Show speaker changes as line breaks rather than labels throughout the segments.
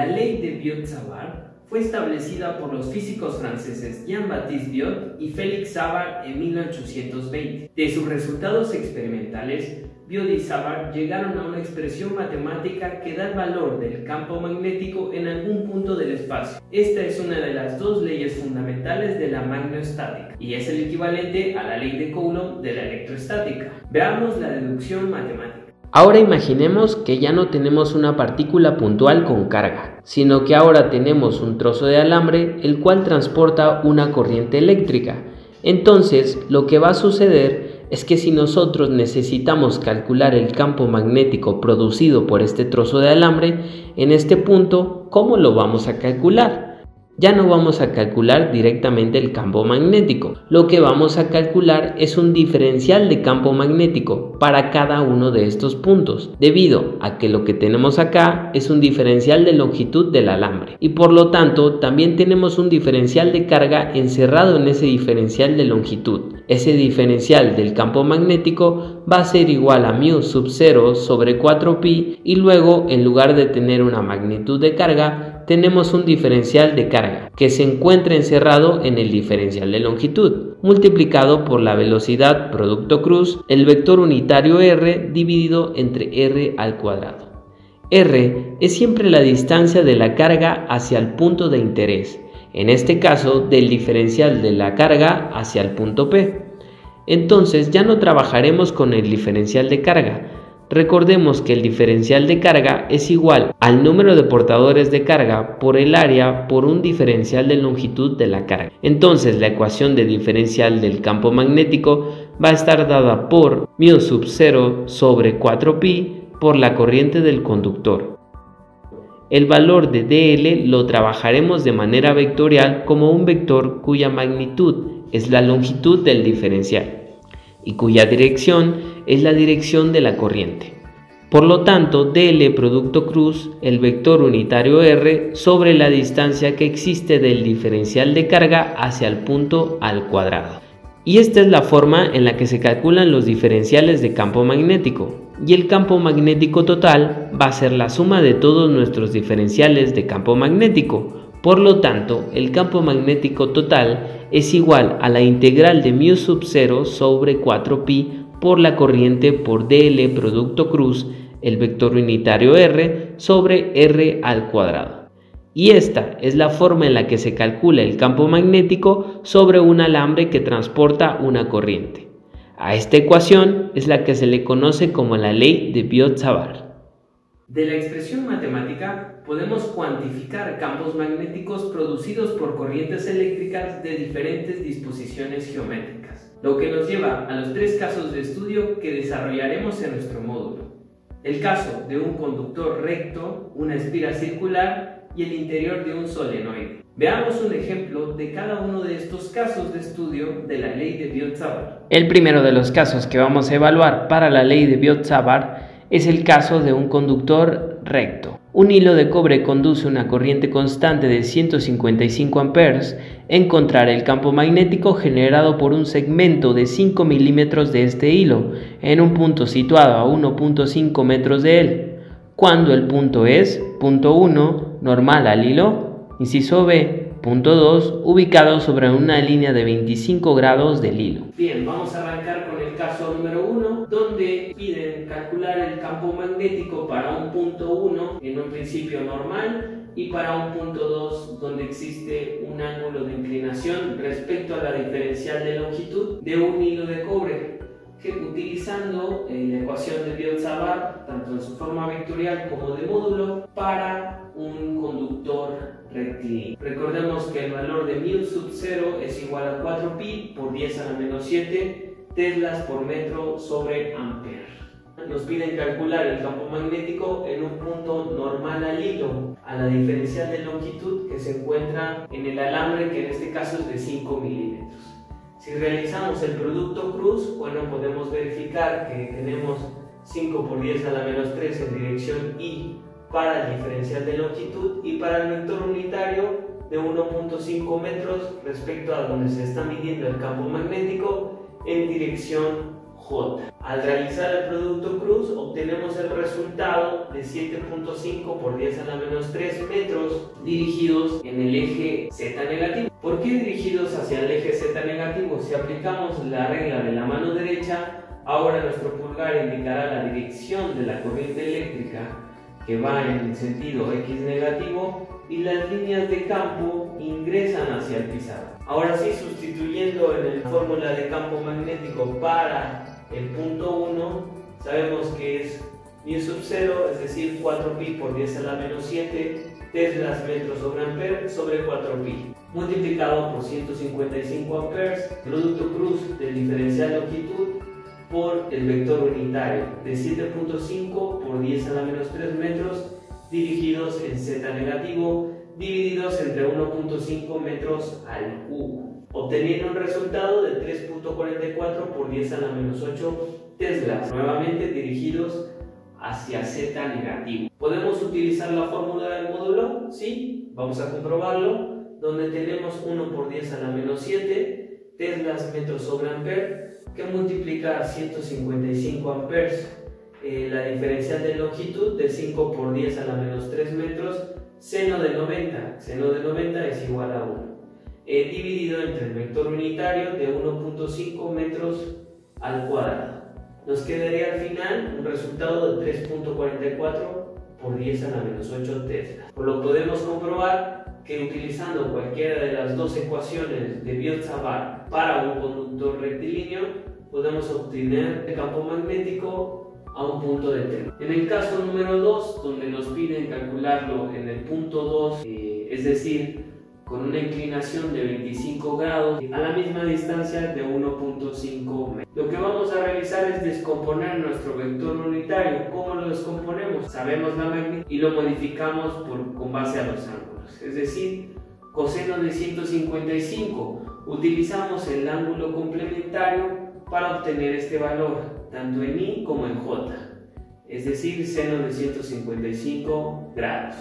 La ley de Biot-Savart fue establecida por los físicos franceses Jean-Baptiste Biot y Félix Savart en 1820. De sus resultados experimentales, Biot y Savart llegaron a una expresión matemática que da el valor del campo magnético en algún punto del espacio. Esta es una de las dos leyes fundamentales de la magnoestática y es el equivalente a la ley de Coulomb de la electroestática. Veamos la deducción matemática.
Ahora imaginemos que ya no tenemos una partícula puntual con carga, sino que ahora tenemos un trozo de alambre el cual transporta una corriente eléctrica. Entonces, lo que va a suceder es que si nosotros necesitamos calcular el campo magnético producido por este trozo de alambre, en este punto, ¿cómo lo vamos a calcular? Ya no vamos a calcular directamente el campo magnético. Lo que vamos a calcular es un diferencial de campo magnético para cada uno de estos puntos, debido a que lo que tenemos acá es un diferencial de longitud del alambre y por lo tanto también tenemos un diferencial de carga encerrado en ese diferencial de longitud. Ese diferencial del campo magnético va a ser igual a μ sub 0 sobre 4pi y luego, en lugar de tener una magnitud de carga, tenemos un diferencial de carga que se encuentra encerrado en el diferencial de longitud, multiplicado por la velocidad producto cruz, el vector unitario r dividido entre r al cuadrado. R es siempre la distancia de la carga hacia el punto de interés, en este caso del diferencial de la carga hacia el punto P. Entonces ya no trabajaremos con el diferencial de carga. Recordemos que el diferencial de carga es igual al número de portadores de carga por el área por un diferencial de longitud de la carga. Entonces la ecuación de diferencial del campo magnético va a estar dada por μ sub 0 sobre 4pi por la corriente del conductor. El valor de dl lo trabajaremos de manera vectorial como un vector cuya magnitud es la longitud del diferencial y cuya dirección es la dirección de la corriente. Por lo tanto, dl producto cruz el vector unitario r sobre la distancia que existe del diferencial de carga hacia el punto al cuadrado. Y esta es la forma en la que se calculan los diferenciales de campo magnético. Y el campo magnético total va a ser la suma de todos nuestros diferenciales de campo magnético. Por lo tanto, el campo magnético total es igual a la integral de μ sub 0 sobre 4pi por la corriente por dl producto cruz, el vector unitario r, sobre r al cuadrado. Y esta es la forma en la que se calcula el campo magnético sobre un alambre que transporta una corriente. A esta ecuación es la que se le conoce como la ley de Biot-Savart.
De la expresión matemática podemos cuantificar campos magnéticos producidos por corrientes eléctricas de diferentes disposiciones geométricas, lo que nos lleva a los tres casos de estudio que desarrollaremos en nuestro módulo. El caso de un conductor recto, una espira circular y el interior de un solenoide. Veamos un ejemplo de cada uno de estos casos de estudio de la ley de Biot-Savart.
El primero de los casos que vamos a evaluar para la ley de Biot-Savart es el caso de un conductor recto. Un hilo de cobre conduce una corriente constante de 155 amperes. Encontrar el campo magnético generado por un segmento de 5 milímetros de este hilo en un punto situado a 1.5 metros de él, cuando el punto es punto 1, normal al hilo, inciso B, punto 2, ubicado sobre una línea de 25 grados del hilo.
Bien, vamos a arrancar con el caso número 1, donde piden calcular el campo magnético para un punto 1 en un principio normal y para un punto 2 donde existe un ángulo de inclinación respecto a la diferencial de longitud de un hilo de cobre, que utilizando la ecuación de Biot-Savart tanto en su forma vectorial como de módulo para un conductor rectilíneo. Recordemos que el valor de μ sub 0 es igual a 4pi por 10 a la menos 7 teslas por metro sobre ampere. Nos piden calcular el campo magnético en un punto normal al hilo, a la diferencial de longitud que se encuentra en el alambre, que en este caso es de 5 milímetros. Si realizamos el producto cruz, bueno, podemos verificar que tenemos 5 por 10 a la menos 3 en dirección y para el diferencial de longitud y para el vector unitario de 1.5 metros respecto a donde se está midiendo el campo magnético en dirección J. Al realizar el producto cruz obtenemos el resultado de 7.5 por 10 a la menos 3 metros dirigidos en el eje Z negativo. ¿Por qué dirigidos hacia el eje Z negativo? Si aplicamos la regla de la mano derecha, ahora nuestro pulgar indicará la dirección de la corriente eléctrica que va en el sentido X negativo y las líneas de campo ingresan hacia el pizarrón. Ahora sí, sustituyendo en la fórmula de campo magnético para el punto 1, sabemos que es μ sub 0, es decir, 4pi por 10 a la menos 7 teslas metros sobre ampere sobre 4pi, multiplicado por 155 amperes, producto cruz del diferencial longitud por el vector unitario de 7.5 por 10 a la menos 3 metros dirigidos en Z negativo divididos entre 1.5 metros al cubo, obteniendo un resultado de 3.44 por 10 a la menos 8 teslas, nuevamente dirigidos hacia Z negativo. ¿Podemos utilizar la fórmula del módulo? Sí, vamos a comprobarlo, donde tenemos 1 por 10 a la menos 7 teslas metros sobre ampere, que multiplica a 155 amperes, la diferencial de longitud de 5 por 10 a la menos 3 metros, seno de 90, seno de 90 es igual a 1, dividido entre el vector unitario de 1.5 metros al cuadrado. Nos quedaría al final un resultado de 3.44 por 10 a la menos 8 teslas. Pues lo podemos comprobar que utilizando cualquiera de las dos ecuaciones de Biot-Savart para un conductor rectilíneo podemos obtener el campo magnético a un punto determinado. En el caso número 2, donde nos piden calcularlo en el punto 2, es decir, con una inclinación de 25 grados a la misma distancia de 1.5 metros. Lo que vamos a realizar es descomponer nuestro vector unitario. ¿Cómo lo descomponemos? Sabemos la magnitud y lo modificamos con base a los ángulos. Es decir, coseno de 155. Utilizamos el ángulo complementario para obtener este valor, tanto en I como en J. Es decir, seno de 155 grados.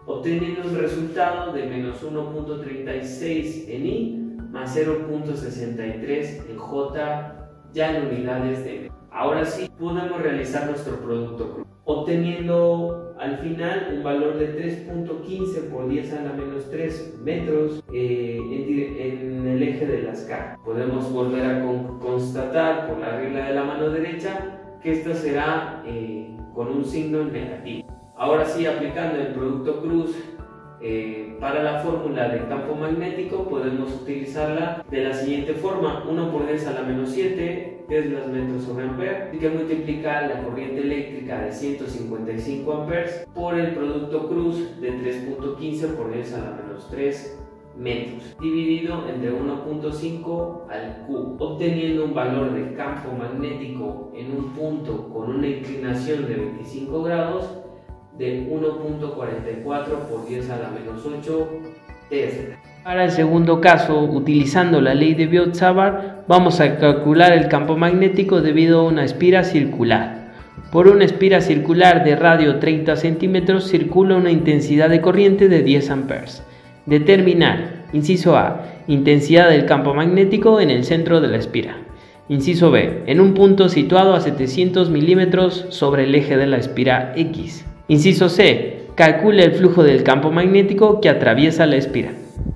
Obteniendo un resultado de menos 1.36 en I más 0.63 en J, ya en unidades de metro. Ahora sí podemos realizar nuestro producto cruz, obteniendo al final un valor de 3.15 por 10 a la menos 3 metros en el eje de las caras. Podemos volver a constatar por la regla de la mano derecha que esta será con un signo negativo. Ahora sí, aplicando el producto cruz para la fórmula del campo magnético, podemos utilizarla de la siguiente forma: 1 por 10 a la menos 7 teslas metros sobre ampere, que multiplica la corriente eléctrica de 155 amperes por el producto cruz de 3.15 por 10 a la menos 3 metros, dividido entre 1.5 al cubo, obteniendo un valor de campo magnético en un punto con una inclinación de 25 grados de 1.44 por 10 a la menos 8 tesla.
Para el segundo caso, utilizando la ley de Biot-Savart, vamos a calcular el campo magnético debido a una espira circular. Por una espira circular de radio 30 centímetros circula una intensidad de corriente de 10 amperes. Determinar, inciso A, intensidad del campo magnético en el centro de la espira. Inciso B, en un punto situado a 700 milímetros sobre el eje de la espira X. Inciso C, calcule el flujo del campo magnético que atraviesa la espira.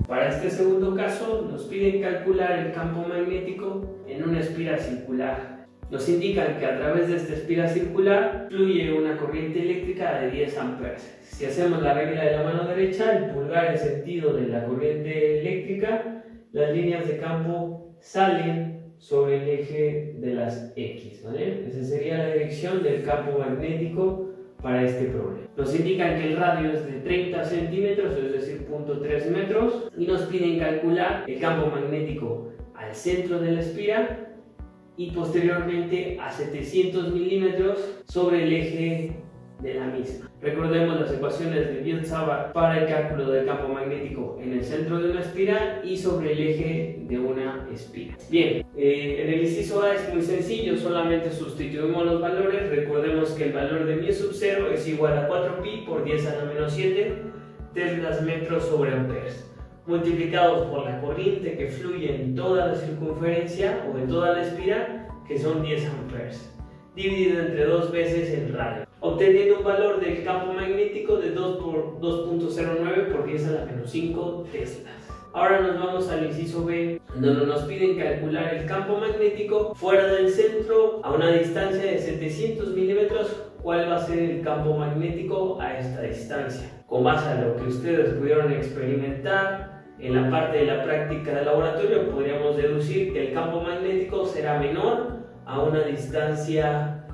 Para este segundo caso nos piden calcular el campo magnético en una espira circular. Nos indican que a través de esta espira circular fluye una corriente eléctrica de 10 amperes. Si hacemos la regla de la mano derecha, el pulgar en sentido de la corriente eléctrica, las líneas de campo salen sobre el eje de las X, ¿vale? Esa sería la dirección del campo magnético para este problema. Nos indican que el radio es de 30 centímetros, es decir, 0.3 metros, y nos piden calcular el campo magnético al centro de la espira y posteriormente a 700 milímetros sobre el eje de la misma. Recordemos las ecuaciones de Biot-Savart para el cálculo del campo magnético en el centro de una espiral y sobre el eje de una espiral. Bien, en el inciso A es muy sencillo, solamente sustituimos los valores. Recordemos que el valor de μ sub 0 es igual a 4pi por 10 a la menos 7 teslas metros sobre amperes, multiplicados por la corriente que fluye en toda la circunferencia o en toda la espiral, que son 10 amperes, dividido entre 2 veces el radio, obteniendo un valor del campo magnético de 2.09 por 10 a la menos 5 teslas. Ahora nos vamos al inciso B, donde nos piden calcular el campo magnético fuera del centro a una distancia de 700 milímetros. ¿Cuál va a ser el campo magnético a esta distancia? Con base a lo que ustedes pudieron experimentar en la parte de la práctica de laboratorio, podríamos deducir que el campo magnético será menor a una distancia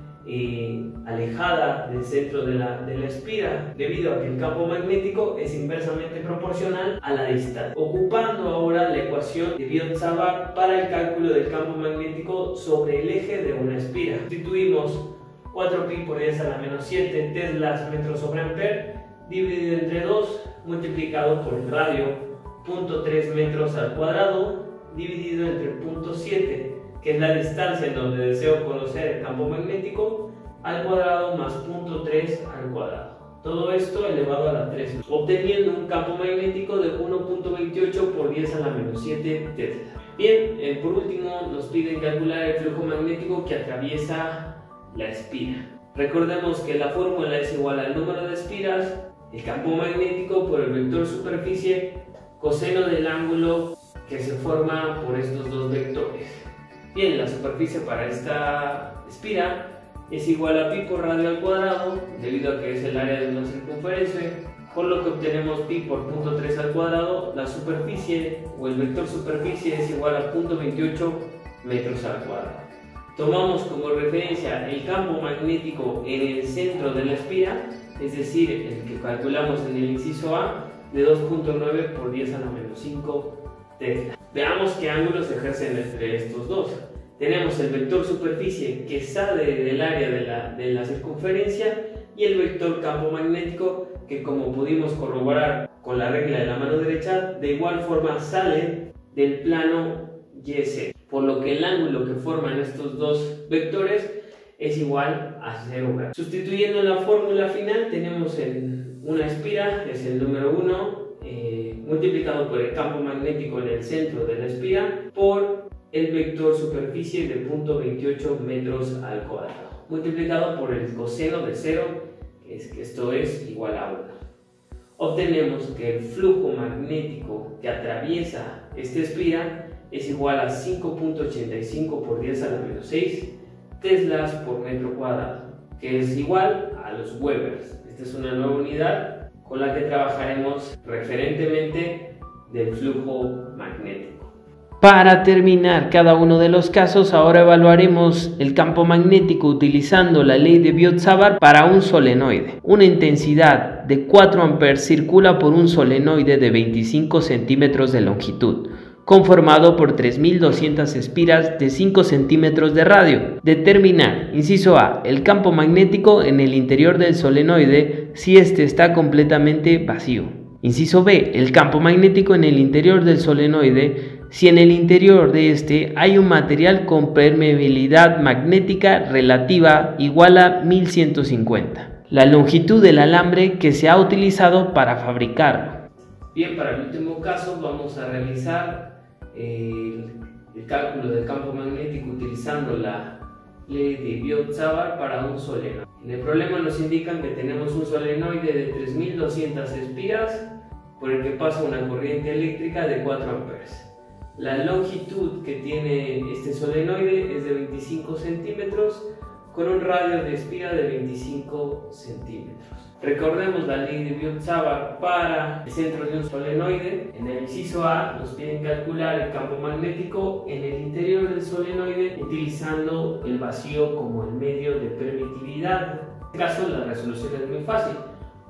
alejada del centro de la espira, debido a que el campo magnético es inversamente proporcional a la distancia. Ocupando ahora la ecuación de Biot-Savart para el cálculo del campo magnético sobre el eje de una espira, sustituimos 4pi por 10 a la menos 7 teslas metros sobre ampere dividido entre 2 multiplicado por el radio 0.3 metros al cuadrado dividido entre 0.7, que es la distancia en donde deseo conocer el campo magnético, al cuadrado más 0.3 al cuadrado. Todo esto elevado a la 3, obteniendo un campo magnético de 1.28 por 10 a la menos 7 tesla. Bien, por último nos piden calcular el flujo magnético que atraviesa la espira. Recordemos que la fórmula es igual al número de espiras, el campo magnético por el vector superficie, coseno del ángulo que se forma por estos dos vectores. Bien, la superficie para esta espira es igual a pi por radio al cuadrado, debido a que es el área de una circunferencia, por lo que obtenemos pi por 0.3 al cuadrado. La superficie o el vector superficie es igual a 0.28 metros al cuadrado. Tomamos como referencia el campo magnético en el centro de la espira, es decir, el que calculamos en el inciso A, de 2.9 por 10 a la menos 5 tesla. Veamos qué ángulos se ejercen entre estos dos. Tenemos el vector superficie que sale del área de la circunferencia y el vector campo magnético que, como pudimos corroborar con la regla de la mano derecha, de igual forma sale del plano YZ, por lo que el ángulo que forman estos dos vectores es igual a 0 grados. Sustituyendo la fórmula final, tenemos una espira, es el número 1, multiplicado por el campo magnético en el centro de la espira por el vector superficie de 0.28 metros al cuadrado, multiplicado por el coseno de 0, que esto es igual a 1. Obtenemos que el flujo magnético que atraviesa esta espira es igual a 5.85 por 10 a la menos 6 teslas por metro cuadrado, que es igual a los Webers. Esta es una nueva unidad con la que trabajaremos referentemente del flujo magnético.
Para terminar cada uno de los casos, ahora evaluaremos el campo magnético utilizando la ley de Biot-Savart para un solenoide. Una intensidad de 4 amperes circula por un solenoide de 25 centímetros de longitud, conformado por 3200 espiras de 5 centímetros de radio. Determinar, inciso A, el campo magnético en el interior del solenoide si éste está completamente vacío. Inciso B, el campo magnético en el interior del solenoide si en el interior de este hay un material con permeabilidad magnética relativa igual a 1150. La longitud del alambre que se ha utilizado para fabricarlo.
Bien, para el último caso vamos a realizar el cálculo del campo magnético utilizando la ley de Biot-Savart para un solenoide. En el problema nos indican que tenemos un solenoide de 3200 espiras por el que pasa una corriente eléctrica de 4 amperes. La longitud que tiene este solenoide es de 25 centímetros con un radio de espira de 25 centímetros. Recordemos la ley de Biot-Savart para el centro de un solenoide. En el inciso A nos piden calcular el campo magnético en el interior del solenoide utilizando el vacío como el medio de permitividad. En este caso la resolución es muy fácil.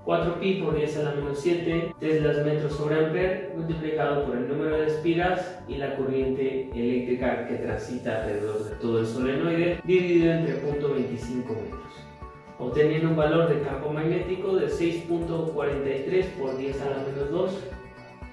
4pi por 10 a la menos 7 teslas metros sobre ampere multiplicado por el número de espiras y la corriente eléctrica que transita alrededor de todo el solenoide dividido entre 0.25 metros, obteniendo un valor de campo magnético de 6.43 por 10 a la menos 2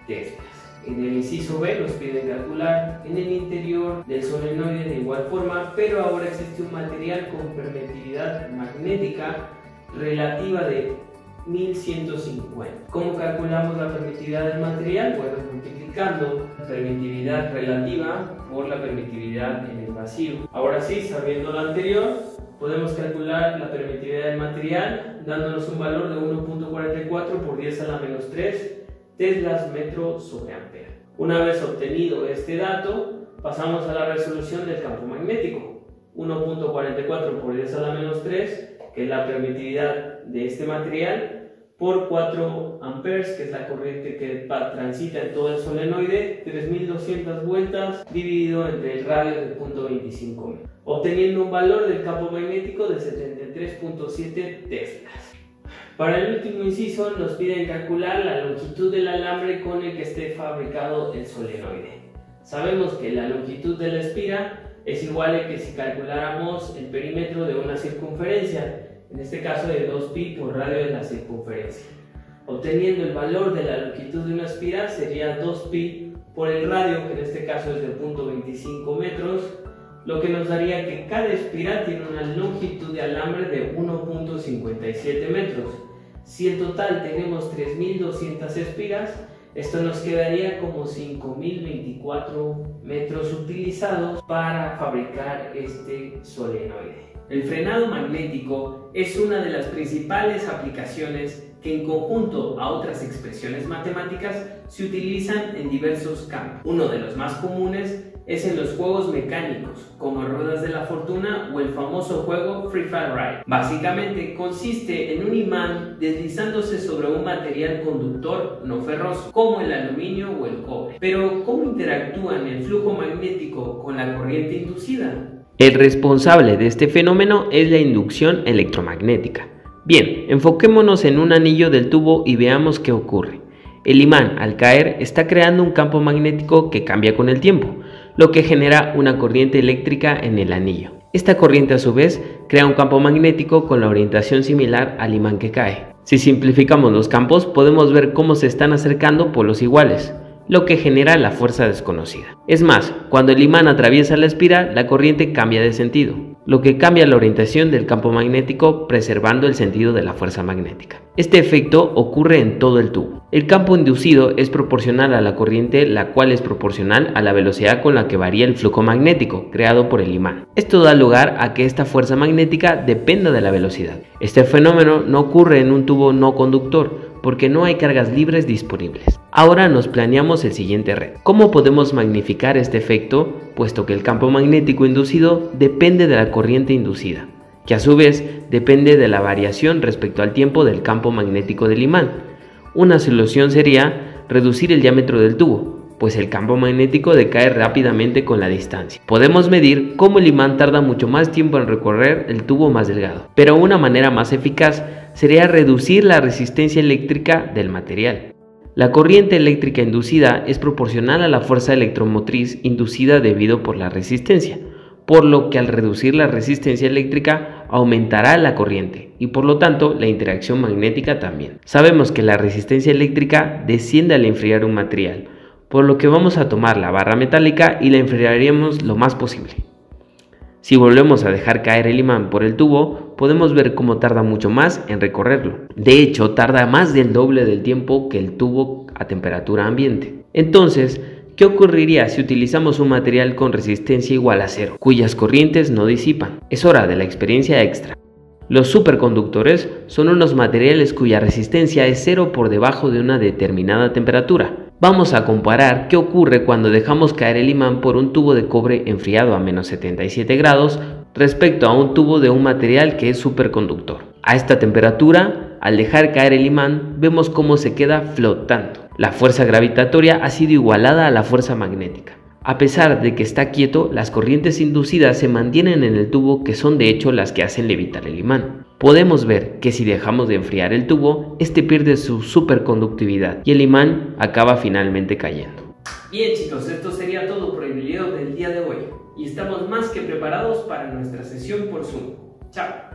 teslas. En el inciso B nos piden calcular en el interior del solenoide de igual forma, pero ahora existe un material con permitividad magnética relativa de 1150. ¿Cómo calculamos la permitividad del material? Bueno, multiplicando la permitividad relativa por la permitividad en el vacío. Ahora sí, sabiendo lo anterior, podemos calcular la permitividad del material dándonos un valor de 1.44 por 10 a la menos 3 teslas metro sobre ampere. Una vez obtenido este dato, pasamos a la resolución del campo magnético. 1.44 por 10 a la menos 3, que es la permitividad de este material, por 4 amperes, que es la corriente que transita en todo el solenoide, 3200 vueltas dividido entre el radio de 0.25 metros, obteniendo un valor del campo magnético de 73.7 teslas. Para el último inciso nos piden calcular la longitud del alambre con el que esté fabricado el solenoide. Sabemos que la longitud de la espira es igual a que si calculáramos el perímetro de una circunferencia, en este caso de 2pi por radio de la circunferencia. Obteniendo el valor de la longitud de una espira sería 2pi por el radio, que en este caso es de 0.25 metros, lo que nos daría que cada espira tiene una longitud de alambre de 1.57 metros. Si en total tenemos 3200 espiras, esto nos quedaría como 5024 metros utilizados para fabricar este solenoide. El frenado magnético es una de las principales aplicaciones que en conjunto a otras expresiones matemáticas se utilizan en diversos campos. Uno de los más comunes es en los juegos mecánicos, como Ruedas de la Fortuna o el famoso juego Free Fire Ride. Básicamente consiste en un imán deslizándose sobre un material conductor no ferroso, como el aluminio o el cobre. Pero, ¿cómo interactúan el flujo magnético con la corriente inducida?
El responsable de este fenómeno es la inducción electromagnética. Bien, enfoquémonos en un anillo del tubo y veamos qué ocurre. El imán, al caer, está creando un campo magnético que cambia con el tiempo, lo que genera una corriente eléctrica en el anillo. Esta corriente a su vez crea un campo magnético con la orientación similar al imán que cae. Si simplificamos los campos, podemos ver cómo se están acercando polos iguales, lo que genera la fuerza desconocida. Es más, cuando el imán atraviesa la espira, la corriente cambia de sentido, lo que cambia la orientación del campo magnético, preservando el sentido de la fuerza magnética. Este efecto ocurre en todo el tubo. El campo inducido es proporcional a la corriente, la cual es proporcional a la velocidad con la que varía el flujo magnético creado por el imán. Esto da lugar a que esta fuerza magnética dependa de la velocidad. Este fenómeno no ocurre en un tubo no conductor, porque no hay cargas libres disponibles. Ahora nos planeamos el siguiente reto. ¿Cómo podemos magnificar este efecto, puesto que el campo magnético inducido depende de la corriente inducida, que a su vez depende de la variación respecto al tiempo del campo magnético del imán? Una solución sería reducir el diámetro del tubo, pues el campo magnético decae rápidamente con la distancia. Podemos medir cómo el imán tarda mucho más tiempo en recorrer el tubo más delgado, pero una manera más eficaz sería reducir la resistencia eléctrica del material. La corriente eléctrica inducida es proporcional a la fuerza electromotriz inducida debido por la resistencia, por lo que al reducir la resistencia eléctrica aumentará la corriente y por lo tanto la interacción magnética también. Sabemos que la resistencia eléctrica desciende al enfriar un material, por lo que vamos a tomar la barra metálica y la enfriaremos lo más posible. Si volvemos a dejar caer el imán por el tubo, podemos ver cómo tarda mucho más en recorrerlo. De hecho, tarda más del doble del tiempo que el tubo a temperatura ambiente. Entonces, ¿qué ocurriría si utilizamos un material con resistencia igual a cero, cuyas corrientes no disipan? Es hora de la experiencia extra. Los superconductores son unos materiales cuya resistencia es cero por debajo de una determinada temperatura. Vamos a comparar qué ocurre cuando dejamos caer el imán por un tubo de cobre enfriado a menos 77 grados respecto a un tubo de un material que es superconductor. A esta temperatura, al dejar caer el imán, vemos cómo se queda flotando. La fuerza gravitatoria ha sido igualada a la fuerza magnética. A pesar de que está quieto, las corrientes inducidas se mantienen en el tubo, que son de hecho las que hacen levitar el imán. Podemos ver que si dejamos de enfriar el tubo, este pierde su superconductividad y el imán acaba finalmente cayendo.
Bien chicos, esto sería todo por el video del día de hoy y estamos más que preparados para nuestra sesión por Zoom. Chao.